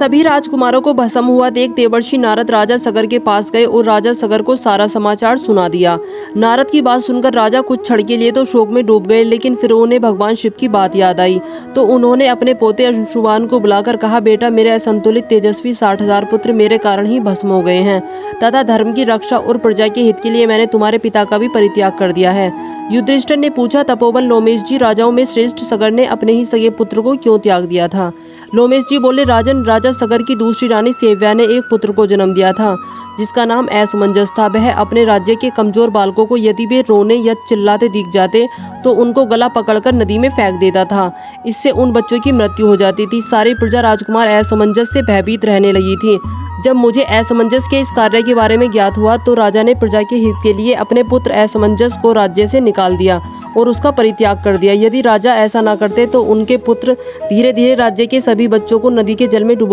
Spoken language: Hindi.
सभी राजकुमारों को भस्म हुआ देख देवर्षि नारद राजा सगर के पास गए और राजा सगर को सारा समाचार सुना दिया। नारद की बात सुनकर राजा कुछ क्षण के लिए तो शोक में डूब गए, लेकिन फिर उन्हें भगवान शिव की बात याद आई तो उन्होंने अपने पोते अंशुमान को बुलाकर कहा, बेटा मेरे असंतुलित तेजस्वी 60,000 पुत्र मेरे कारण ही भस्म हो गए हैं तथा धर्म की रक्षा और प्रजा के हित के लिए मैंने तुम्हारे पिता का भी परित्याग कर दिया है। युधिष्ठिर ने पूछा, तपोवन लोमेश जी, राजाओं में श्रेष्ठ सगर ने अपने ही सगे पुत्र को क्यों त्याग दिया था? लोमेश जी बोले, राजन, राजा सगर की दूसरी रानी सेव्या ने एक पुत्र को जन्म दिया था जिसका नाम असमंजस था। वह अपने राज्य के कमजोर बालकों को यदि वे रोने या चिल्लाते दिख जाते तो उनको गला पकड़कर नदी में फेंक देता था। इससे उन बच्चों की मृत्यु हो जाती थी। सारी प्रजा राजकुमार असमंजस से भयभीत रहने लगी थी। जब मुझे असमंजस के इस कार्य के बारे में ज्ञात हुआ तो राजा ने प्रजा के हित के लिए अपने पुत्र असमंजस को राज्य से निकाल दिया और उसका परित्याग कर दिया। यदि राजा ऐसा न करते तो उनके पुत्र धीरे धीरे राज्य के सभी बच्चों को नदी के जल में डुबो